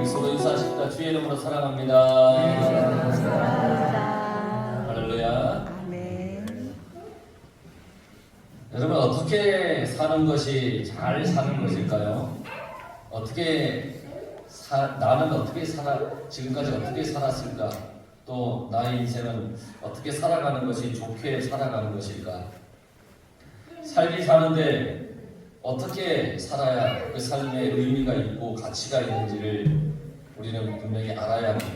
우리 서로 인사하십니다. 주의 이름으로 사랑합니다. 할렐루야. 여러분, 어떻게 사는 것이 잘 사는 것일까요? 나는 어떻게 지금까지 어떻게 살았을까? 또 나의 인생은 어떻게 살아가는 것이 좋게 살아가는 것일까? 살기 사는데 어떻게 살아야 그 삶에 의미가 있고 가치가 있는지를 우리는 분명히 알아야 합니다.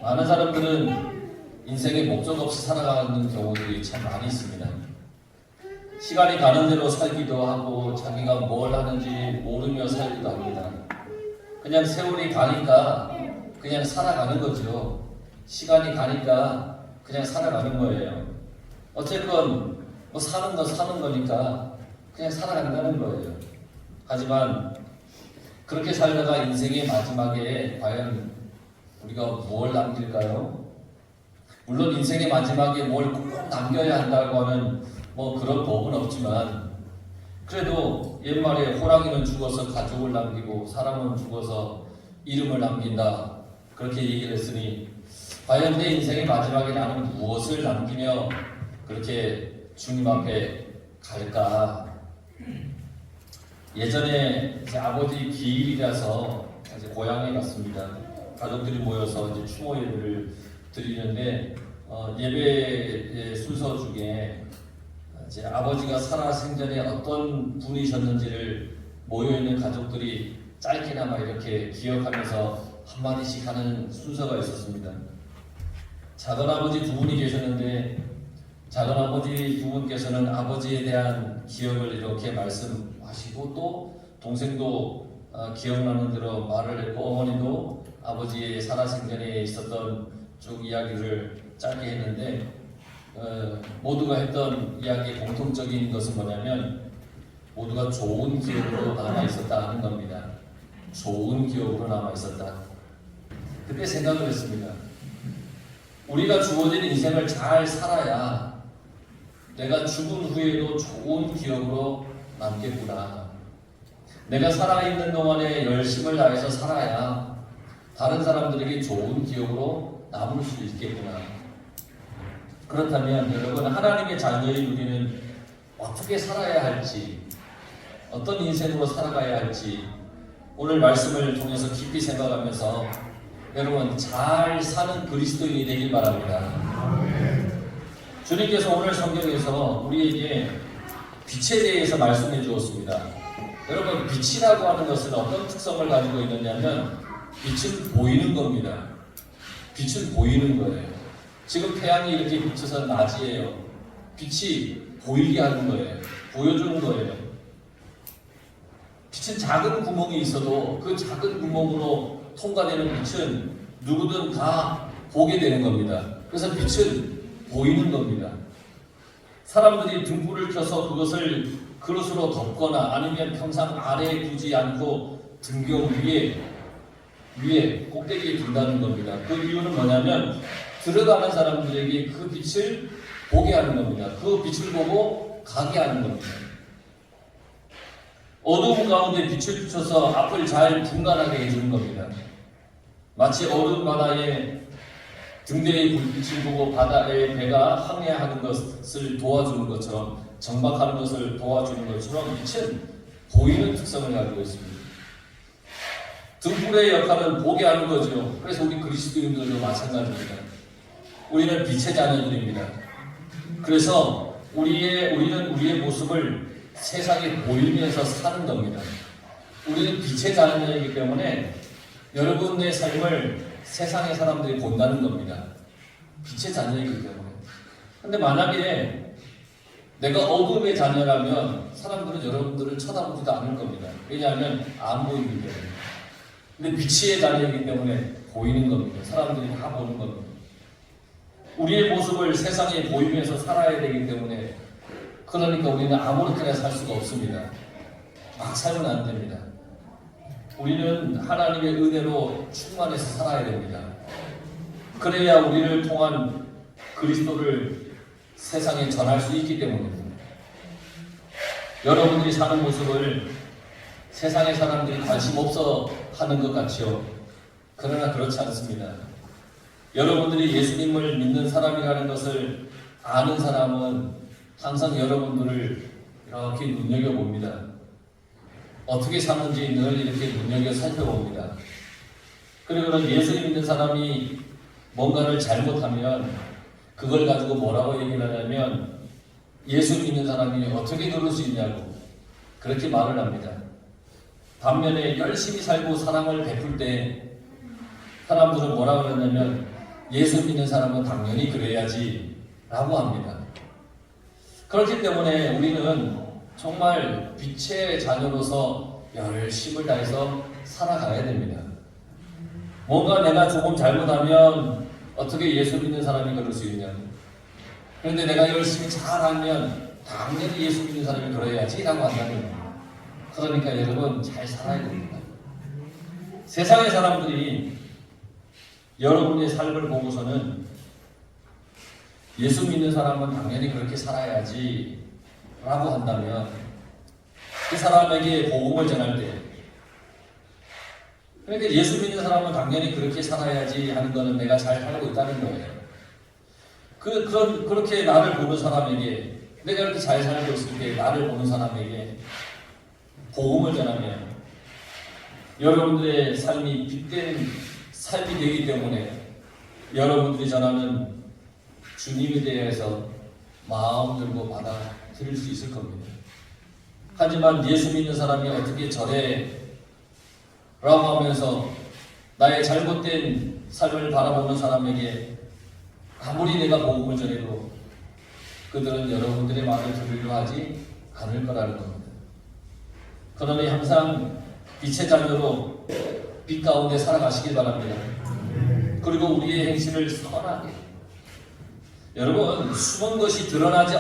많은 사람들은 인생에 목적 없이 살아가는 경우들이 참 많이 있습니다. 시간이 가는 대로 살기도 하고 자기가 뭘 하는지 모르며 살기도 합니다. 그냥 세월이 가니까 그냥 살아가는 거죠. 시간이 가니까 그냥 살아가는 거예요. 어쨌건 뭐 사는 거니까 그냥 살아간다는 거예요. 하지만 그렇게 살다가 인생의 마지막에 과연 우리가 뭘 남길까요? 물론 인생의 마지막에 뭘 꼭 남겨야 한다고 하는 뭐 그런 법은 없지만, 그래도 옛말에 호랑이는 죽어서 가족을 남기고 사람은 죽어서 이름을 남긴다, 그렇게 얘기를 했으니 과연 내 인생의 마지막에 나는 무엇을 남기며 그렇게 주님 앞에 갈까? 예전에 제 아버지 기일이라서 이제 고향에 갔습니다. 가족들이 모여서 이제 추모 예배를 드리는데 예배 순서 중에 제 아버지가 살아생전에 어떤 분이셨는지를 모여있는 가족들이 짧게나마 이렇게 기억하면서 한마디씩 하는 순서가 있었습니다. 작은아버지 두 분이 계셨는데 작은아버지 두 분께서는 아버지에 대한 기억을 이렇게 말씀하시고, 또 동생도 기억나는 대로 말을 했고, 어머니도 아버지의 살아생전에 있었던 쭉 이야기를 짧게 했는데, 모두가 했던 이야기의 공통적인 것은 뭐냐면 모두가 좋은 기억으로 남아있었다 하는 겁니다. 좋은 기억으로 남아있었다. 그때 생각을 했습니다. 우리가 주어진 인생을 잘 살아야 내가 죽은 후에도 좋은 기억으로 남겠구나. 내가 살아있는 동안에 열심을 다해서 살아야 다른 사람들에게 좋은 기억으로 남을 수 있겠구나. 그렇다면 여러분, 하나님의 자녀인 우리는 어떻게 살아야 할지, 어떤 인생으로 살아가야 할지 오늘 말씀을 통해서 깊이 생각하면서 여러분 잘 사는 그리스도인이 되길 바랍니다. 주님께서 오늘 성경에서 우리에게 빛에 대해서 말씀해 주었습니다. 여러분, 빛이라고 하는 것은 어떤 특성을 가지고 있느냐면 빛은 보이는 겁니다. 빛은 보이는 거예요. 지금 태양이 이렇게 비쳐서 낮이에요. 빛이 보이게 하는 거예요. 보여주는 거예요. 빛은 작은 구멍이 있어도 그 작은 구멍으로 통과되는 빛은 누구든 다 보게 되는 겁니다. 그래서 빛은 보이는 겁니다. 사람들이 등불을 켜서 그것을 그릇으로 덮거나 아니면 평상 아래에 두지 않고 등경 위에 꼭대기에 둔다는 겁니다. 그 이유는 뭐냐면 들어가는 사람들에게 그 빛을 보게 하는 겁니다. 그 빛을 보고 가게 하는 겁니다. 어두움 가운데 빛을 비춰서 앞을 잘 분간하게 해주는 겁니다. 마치 어두운 바다에 등대의 불빛을 보고 바다의 배가 항해하는 것을 도와주는 것처럼, 정박하는 것을 도와주는 것처럼 빛은 보이는 특성을 가지고 있습니다. 등불의 역할은 보게 하는 거죠. 그래서 우리 그리스도인들도 마찬가지입니다. 우리는 빛의 자녀들입니다. 그래서 우리는 우리의 모습을 세상에 보이면서 사는 겁니다. 우리는 빛의 자녀이기 때문에 여러분의 삶을 세상의 사람들이 본다는 겁니다. 빛의 자녀이기 때문에. 근데 만약에 내가 어둠의 자녀라면 사람들은 여러분들을 쳐다보지도 않을 겁니다. 왜냐하면 안 보이기 때문에. 근데 빛의 자녀이기 때문에 보이는 겁니다. 사람들이 다 보는 겁니다. 우리의 모습을 세상에 보이면서 살아야 되기 때문에, 그러니까 우리는 아무렇게나 살 수가 없습니다. 막 살면 안 됩니다. 우리는 하나님의 은혜로 충만해서 살아야 됩니다. 그래야 우리를 통한 그리스도를 세상에 전할 수 있기 때문입니다. 여러분들이 사는 모습을 세상의 사람들이 관심 없어 하는 것 같지요. 그러나 그렇지 않습니다. 여러분들이 예수님을 믿는 사람이라는 것을 아는 사람은 항상 여러분들을 이렇게 눈여겨봅니다. 어떻게 사는지 늘 이렇게 눈여겨 살펴봅니다. 그리고는 예수님 믿는 사람이 뭔가를 잘못하면 그걸 가지고 뭐라고 얘기를 하냐면 예수 믿는 사람이 어떻게 그럴 수 있냐고 그렇게 말을 합니다. 반면에 열심히 살고 사랑을 베풀 때 사람들은 뭐라고 그러냐면 예수 믿는 사람은 당연히 그래야지 라고 합니다. 그렇기 때문에 우리는 정말 빛의 자녀로서 열심을 다해서 살아가야 됩니다. 뭔가 내가 조금 잘못하면 어떻게 예수 믿는 사람이 그럴 수 있냐. 그런데 내가 열심히 잘하면 당연히 예수 믿는 사람이 그래야지 라고 한다는 겁니다. 그러니까 여러분 잘 살아야 됩니다. 세상의 사람들이 여러분의 삶을 보고서는 예수 믿는 사람은 당연히 그렇게 살아야지 라고 한다면 그 사람에게 복음을 전할 때 그러니까 예수 믿는 사람은 당연히 그렇게 살아야지 하는 것은 내가 잘 살고 있다는 거예요. 그렇게 나를 보는 사람에게 내가 이렇게 잘 살고 있을 때 나를 보는 사람에게 복음을 전하면 여러분들의 삶이 빛된 삶이 되기 때문에 여러분들이 전하는 주님에 대해서 마음 들고 받아들일 수 있을 겁니다. 하지만 예수 믿는 사람이 어떻게 저래 라고 하면서 나의 잘못된 삶을 바라보는 사람에게 아무리 내가 복음을 전해도 그들은 여러분들의 말을 들으려 하지 않을 거라는 겁니다. 그러니 항상 빛의 자녀로 빛 가운데 살아가시길 바랍니다. 그리고 우리의 행실을 선하게. 여러분, 숨은 것이 드러나지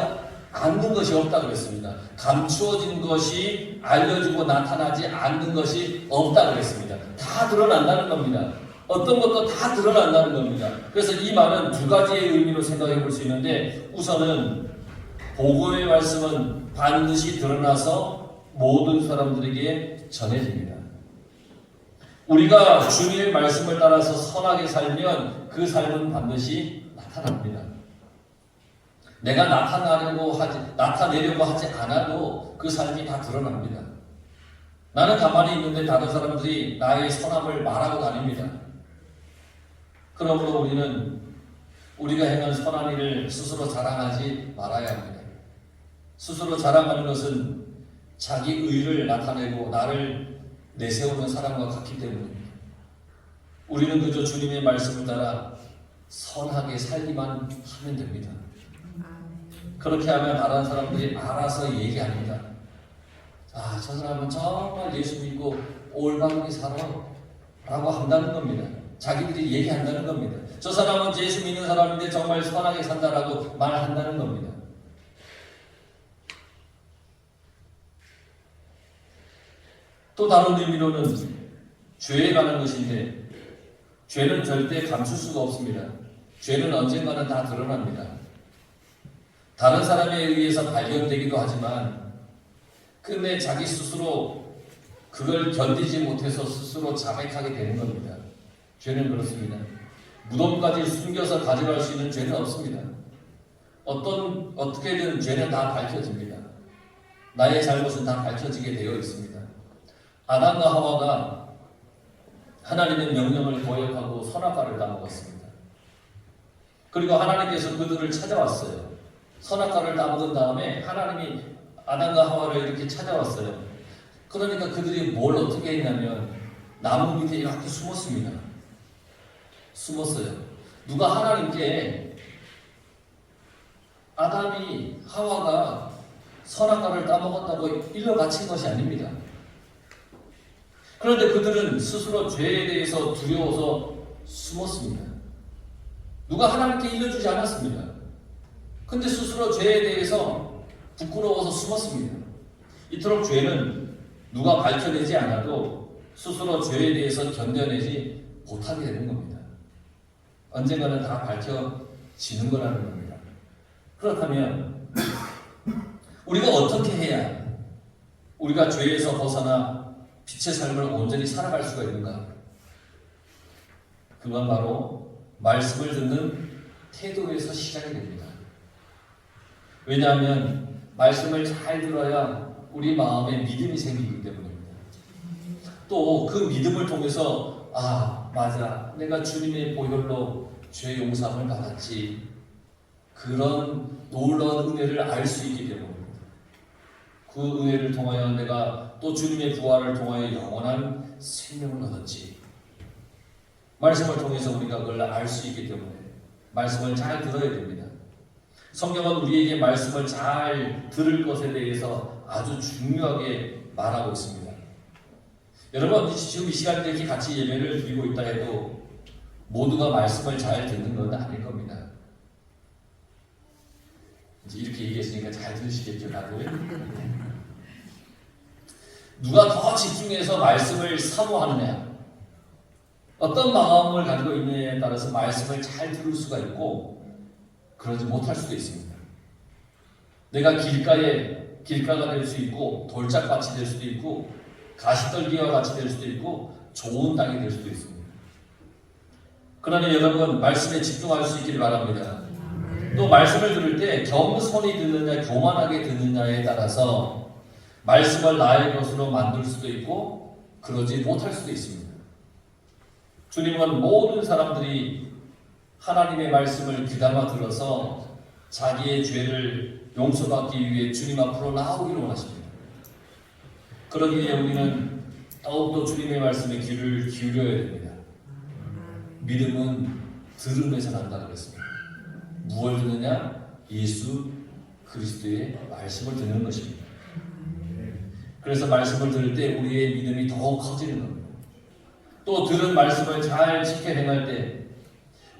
않는 것이 없다고 그랬습니다. 감추어진 것이 알려지고 나타나지 않는 것이 없다고 그랬습니다. 다 드러난다는 겁니다. 어떤 것도 다 드러난다는 겁니다. 그래서 이 말은 두 가지의 의미로 생각해 볼 수 있는데, 우선은 복음의 말씀은 반드시 드러나서 모든 사람들에게 전해집니다. 우리가 주님의 말씀을 따라서 선하게 살면 그 삶은 반드시 나타납니다. 내가 나타내려고 하지 않아도 그 삶이 다 드러납니다. 나는 가만히 있는데 다른 사람들이 나의 선함을 말하고 다닙니다. 그러므로 우리는 우리가 행한 선한 일을 스스로 자랑하지 말아야 합니다. 스스로 자랑하는 것은 자기 의를 나타내고 나를 내세우는 사람과 같기 때문입니다. 우리는 그저 주님의 말씀을 따라 선하게 살기만 하면 됩니다. 그렇게 하면 다른 사람들이 알아서 얘기합니다. 아, 저 사람은 정말 예수 믿고 올바르게 살아 라고 한다는 겁니다. 자기들이 얘기한다는 겁니다. 저 사람은 예수 믿는 사람인데 정말 선하게 산다라고 말한다는 겁니다. 또 다른 의미로는 죄에 관한 것인데 죄는 절대 감출 수가 없습니다. 죄는 언젠가는 다 드러납니다. 다른 사람에 의해서 발견되기도 하지만 근데 자기 스스로 그걸 견디지 못해서 스스로 자백하게 되는 겁니다. 죄는 그렇습니다. 무덤까지 숨겨서 가져갈 수 있는 죄는 없습니다. 어떻게든 죄는 다 밝혀집니다. 나의 잘못은 다 밝혀지게 되어 있습니다. 아담과 하와가 하나님의 명령을 거역하고 선악과를 따먹었습니다. 그리고 하나님께서 그들을 찾아왔어요. 선악과를 따먹은 다음에 하나님이 아담과 하와를 이렇게 찾아왔어요. 그러니까 그들이 뭘 어떻게 했냐면 나무 밑에 이렇게 숨었습니다. 숨었어요. 누가 하나님께 아담이 하와가 선악과를 따먹었다고 일러 바친 것이 아닙니다. 그런데 그들은 스스로 죄에 대해서 두려워서 숨었습니다. 누가 하나님께 일러주지 않았습니다. 근데 스스로 죄에 대해서 부끄러워서 숨었습니다. 이토록 죄는 누가 밝혀내지 않아도 스스로 죄에 대해서 견뎌내지 못하게 되는 겁니다. 언젠가는 다 밝혀지는 거라는 겁니다. 그렇다면 우리가 어떻게 해야 우리가 죄에서 벗어나 빛의 삶을 온전히 살아갈 수가 있는가? 그건 바로 말씀을 듣는 태도에서 시작이 됩니다. 왜냐하면 말씀을 잘 들어야 우리 마음에 믿음이 생기기 때문입니다. 또 그 믿음을 통해서 맞아, 내가 주님의 보혈로 죄 용서함을 받았지, 그런 놀라운 은혜를 알 수 있기 때문입니다. 그 은혜를 통하여 내가 또 주님의 부활을 통하여 영원한 생명을 얻었지. 말씀을 통해서 우리가 그걸 알 수 있기 때문에 말씀을 잘 들어야 됩니다. 성경은 우리에게 말씀을 잘 들을 것에 대해서 아주 중요하게 말하고 있습니다. 여러분, 지금 이 시간에 이렇게 같이 예배를 드리고 있다 해도 모두가 말씀을 잘 듣는 건 아닐 겁니다. 이제 이렇게 얘기했으니까 잘 들으시겠죠, 다들? 누가 더 집중해서 말씀을 사모하느냐, 어떤 마음을 가지고 있느냐에 따라서 말씀을 잘 들을 수가 있고 그러지 못할 수도 있습니다. 내가 길가가 될 수 있고 돌짝밭이 될 수도 있고 가시떨기와 같이 될 수도 있고 좋은 땅이 될 수도 있습니다. 그러니 여러분, 말씀에 집중할 수 있기를 바랍니다. 또 말씀을 들을 때 겸손히 듣느냐 교만하게 듣느냐에 따라서 말씀을 나의 것으로 만들 수도 있고 그러지 못할 수도 있습니다. 주님은 모든 사람들이 하나님의 말씀을 귀담아 들어서 자기의 죄를 용서받기 위해 주님 앞으로 나오기를 원하십니다. 그러기 위해 우리는 더욱더 주님의 말씀에 귀를 기울여야 됩니다. 믿음은 들음에서 난다고 했습니다. 무엇을 듣느냐? 예수 그리스도의 말씀을 듣는 것입니다. 그래서 말씀을 들을 때 우리의 믿음이 더욱 커지는 겁니다. 또 들은 말씀을 잘 지켜 행할 때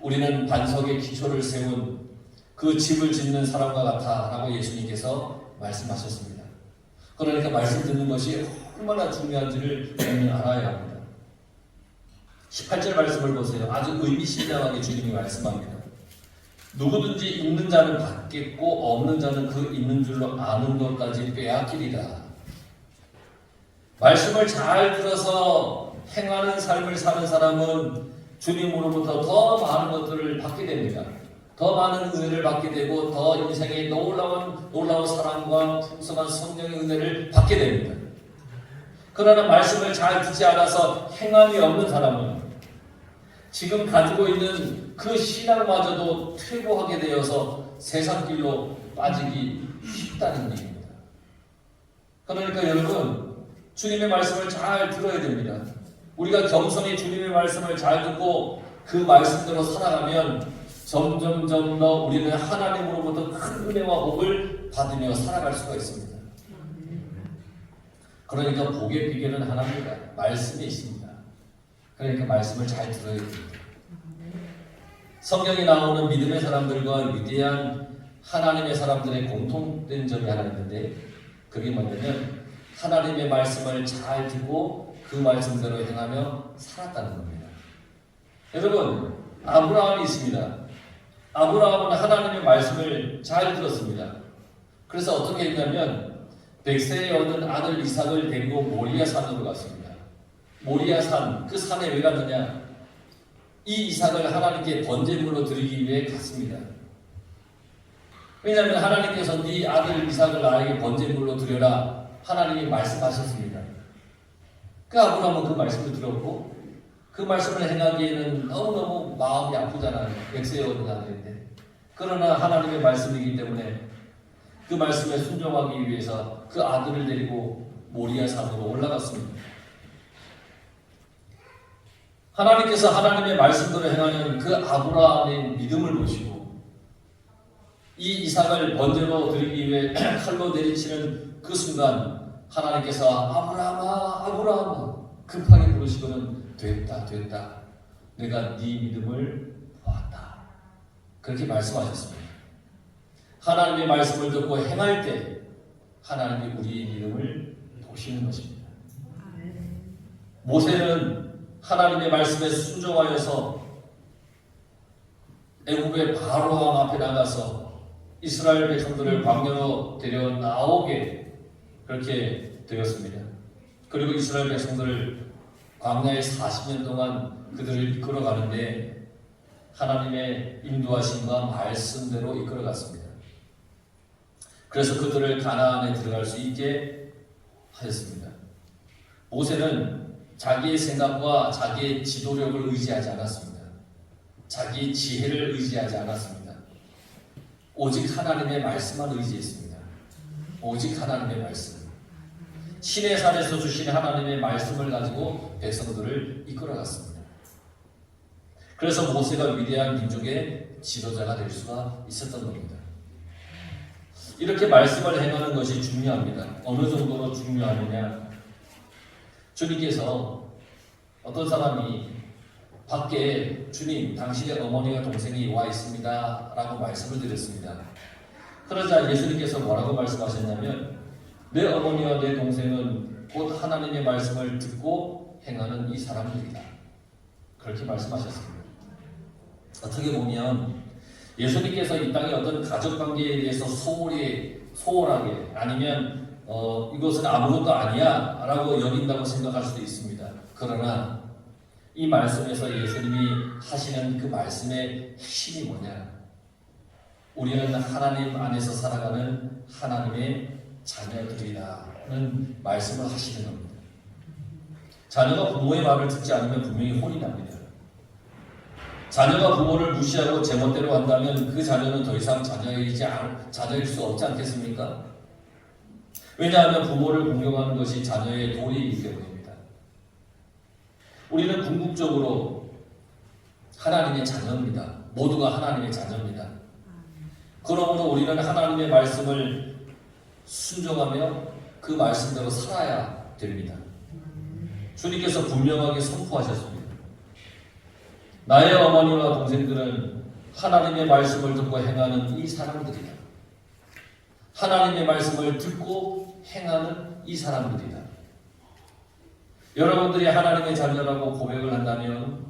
우리는 반석의 기초를 세운 그 집을 짓는 사람과 같아 라고 예수님께서 말씀하셨습니다. 그러니까 말씀 듣는 것이 얼마나 중요한지를 우리는 알아야 합니다. 18절 말씀을 보세요. 아주 의미심장하게 주님이 말씀합니다. 누구든지 있는 자는 받겠고 없는 자는 그 있는 줄로 아는 것까지 빼앗기리라. 말씀을 잘 들어서 행하는 삶을 사는 사람은 주님으로부터 더 많은 것들을 받게 됩니다. 더 많은 은혜를 받게 되고 더 인생의 놀라운 사랑과 풍성한 성령의 은혜를 받게 됩니다. 그러나 말씀을 잘 듣지 않아서 행함이 없는 사람은 지금 가지고 있는 그 신앙마저도 퇴보하게 되어서 세상길로 빠지기 쉽다는 얘기입니다. 그러니까 여러분, 주님의 말씀을 잘 들어야 됩니다. 우리가 겸손히 주님의 말씀을 잘 듣고 그 말씀대로 살아가면 점점 더 우리는 하나님으로부터 큰 은혜와 복을 받으며 살아갈 수가 있습니다. 그러니까 복의 비결은 하나입니다. 말씀에 있습니다. 그러니까 말씀을 잘 들어야 됩니다. 성경에 나오는 믿음의 사람들과 위대한 하나님의 사람들의 공통된 점이 하나 있는데, 그게 뭐냐면 하나님의 말씀을 잘 듣고 그 말씀대로 행하며 살았다는 겁니다. 여러분, 아브라함이 있습니다. 아브라함은 하나님의 말씀을 잘 들었습니다. 그래서 어떻게 했냐면 백세에 얻은 아들 이삭을 데리고 모리아 산으로 갔습니다. 모리아 산, 그 산에 왜 갔느냐? 이 이삭을 하나님께 번제물로 드리기 위해 갔습니다. 왜냐하면 하나님께서 네 아들 이삭을 나에게 번제물로 드려라 하나님이 말씀하셨습니다. 그 아브라함은 그 말씀을 들었고 그 말씀을 행하기에는 너무너무 마음이 아프잖아요. 백세에 얻은 아들인데. 그러나 하나님의 말씀이기 때문에 그 말씀에 순종하기 위해서 그 아들을 데리고 모리아 산으로 올라갔습니다. 하나님께서 하나님의 말씀대로 행하는 그 아브라함의 믿음을 보시고 이 이삭을 번제로 드리기 위해 칼로 내리치는 그 순간 하나님께서 아브라함아 아브라함아 급하게 부르시고는 됐다 내가 네 믿음을 보았다 그렇게 말씀하셨습니다. 하나님의 말씀을 듣고 행할 때 하나님이 우리의 믿음을 보시는 것입니다. 모세는 하나님의 말씀에 순종하여서 애굽의 바로왕 앞에 나가서 이스라엘 백성들을 광야로 데려 나오게 그렇게 되었습니다. 그리고 이스라엘 백성들을 광야에 40년 동안 그들을 이끌어가는데 하나님의 인도하심과 말씀대로 이끌어갔습니다. 그래서 그들을 가나안에 들어갈 수 있게 하였습니다. 모세는 자기의 생각과 자기의 지도력을 의지하지 않았습니다. 자기 지혜를 의지하지 않았습니다. 오직 하나님의 말씀만 의지했습니다. 오직 하나님의 말씀. 신의 산에서 주신 하나님의 말씀을 가지고 백성들을 이끌어갔습니다. 그래서 모세가 위대한 민족의 지도자가 될 수가 있었던 겁니다. 이렇게 말씀을 행하는 것이 중요합니다. 어느 정도로 중요하느냐? 주님께서 어떤 사람이 밖에 주님, 당신의 어머니와 동생이 와 있습니다 라고 말씀을 드렸습니다. 그러자 예수님께서 뭐라고 말씀하셨냐면 내 어머니와 내 동생은 곧 하나님의 말씀을 듣고 행하는 이 사람들이다. 그렇게 말씀하셨습니다. 어떻게 보면 예수님께서 이 땅의 어떤 가족관계에 대해서 소홀하게 아니면 이것은 아무것도 아니야 라고 여긴다고 생각할 수도 있습니다. 그러나 이 말씀에서 예수님이 하시는 그 말씀의 핵심이 뭐냐? 우리는 하나님 안에서 살아가는 하나님의 자녀들이라는 말씀을 하시는 겁니다. 자녀가 부모의 말을 듣지 않으면 분명히 혼이 납니다. 자녀가 부모를 무시하고 제멋대로 한다면 그 자녀는 더 이상 자녀일 수 없지 않겠습니까? 왜냐하면 부모를 공경하는 것이 자녀의 도리이기 때문입니다. 우리는 궁극적으로 하나님의 자녀입니다. 모두가 하나님의 자녀입니다. 그러므로 우리는 하나님의 말씀을 순종하며 그 말씀대로 살아야 됩니다. 주님께서 분명하게 선포하셨습니다. 나의 어머니와 동생들은 하나님의 말씀을 듣고 행하는 이 사람들이다. 하나님의 말씀을 듣고 행하는 이 사람들이다. 여러분들이 하나님의 자녀라고 고백을 한다면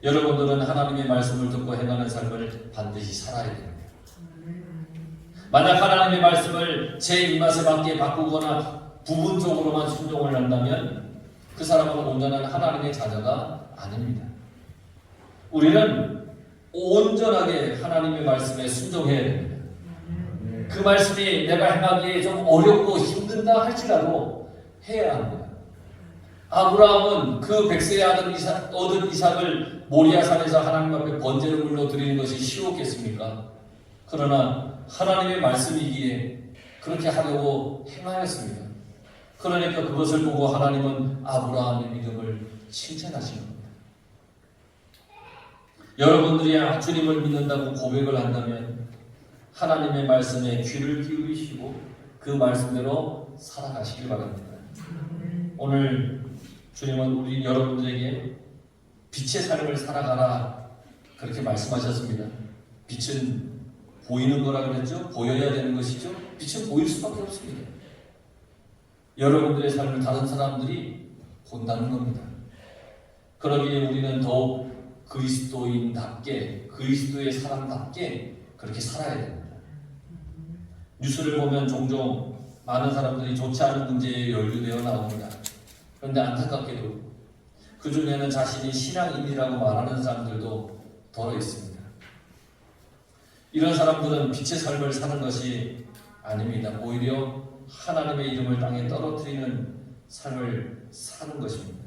여러분들은 하나님의 말씀을 듣고 행하는 삶을 반드시 살아야 됩니다. 만약 하나님의 말씀을 제 입맛에 맞게 바꾸거나 부분적으로만 순종을 한다면 그 사람은 온전한 하나님의 자녀가 아닙니다. 우리는 온전하게 하나님의 말씀에 순종해야 됩니다. 그 말씀이 내가 행하기에 좀 어렵고 힘든다 할지라도 해야 합니다. 아브라함은 그 100세의 아들 얻은 이삭을 모리아산에서 하나님 앞에 번제를 물려 드리는 것이 쉬웠겠습니까? 그러나 하나님의 말씀이기에 그렇게 하려고 행하였습니다. 그러니까 그것을 보고 하나님은 아브라함의 믿음을 칭찬하시는 겁니다. 여러분들이 주님을 믿는다고 고백을 한다면 하나님의 말씀에 귀를 기울이시고 그 말씀대로 살아가시길 바랍니다. 오늘 주님은 여러분들에게 빛의 삶을 살아가라 그렇게 말씀하셨습니다. 빛은 보이는 거라 그랬죠? 보여야 되는 것이죠? 빛은 보일 수밖에 없습니다. 여러분들의 삶을 다른 사람들이 본다는 겁니다. 그러기에 우리는 더욱 그리스도인답게, 그리스도의 사람답게 그렇게 살아야 됩니다. 뉴스를 보면 종종 많은 사람들이 좋지 않은 문제에 연루되어 나옵니다. 그런데 안타깝게도 그 중에는 자신이 신앙인이라고 말하는 사람들도 더러 있습니다. 이런 사람들은 빛의 삶을 사는 것이 아닙니다. 오히려 하나님의 이름을 땅에 떨어뜨리는 삶을 사는 것입니다.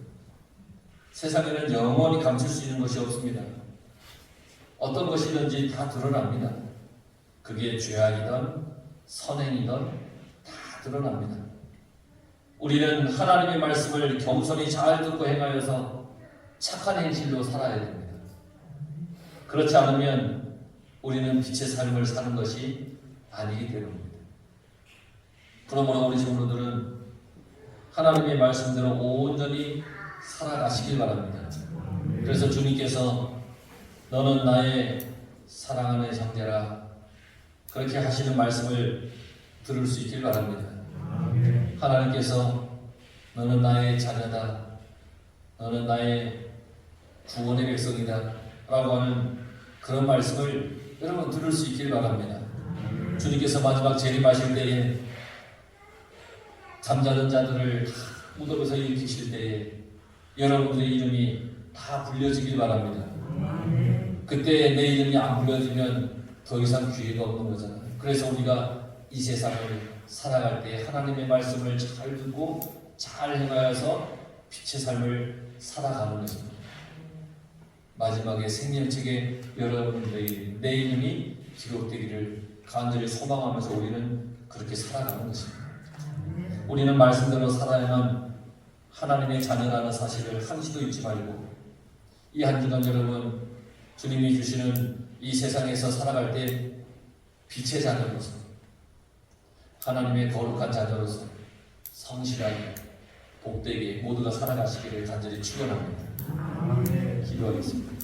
세상에는 영원히 감출 수 있는 것이 없습니다. 어떤 것이든지 다 드러납니다. 그게 죄악이든 선행이든 다 드러납니다. 우리는 하나님의 말씀을 겸손히 잘 듣고 행하여서 착한 행실로 살아야 됩니다. 그렇지 않으면 우리는 빛의 삶을 사는 것이 아니기 때문입니다. 그러므로 우리 성도들은 하나님의 말씀대로 온전히 살아가시길 바랍니다. 그래서 주님께서 너는 나의 사랑하는 형제라 그렇게 하시는 말씀을 들을 수 있길 바랍니다. 하나님께서 너는 나의 자녀다, 너는 나의 구원의 백성이다 라고 하는 그런 말씀을 여러분 들을 수 있길 바랍니다. 주님께서 마지막 재림하실 때에 잠자는 자들을 무덤에서 일으키실 때에 여러분들의 이름이 다 불려지길 바랍니다. 그때 내 이름이 안 불려지면 더 이상 기회가 없는 거잖아요. 그래서 우리가 이 세상을 살아갈 때 하나님의 말씀을 잘 듣고 잘 행하여서 빛의 삶을 살아가는 것입니다. 마지막에 생명책에 여러분들의 내 이름이 기록되기를 간절히 소망하면서 우리는 그렇게 살아가는 것입니다. 우리는 말씀대로 살아야만 하나님의 자녀라는 사실을 한시도 잊지 말고 이 한 주간 여러분 주님이 주시는 이 세상에서 살아갈 때 빛의 자녀로서 하나님의 거룩한 자녀로서 성실하게 복되게 모두가 살아가시기를 간절히 축원합니다. 기도하겠습니다.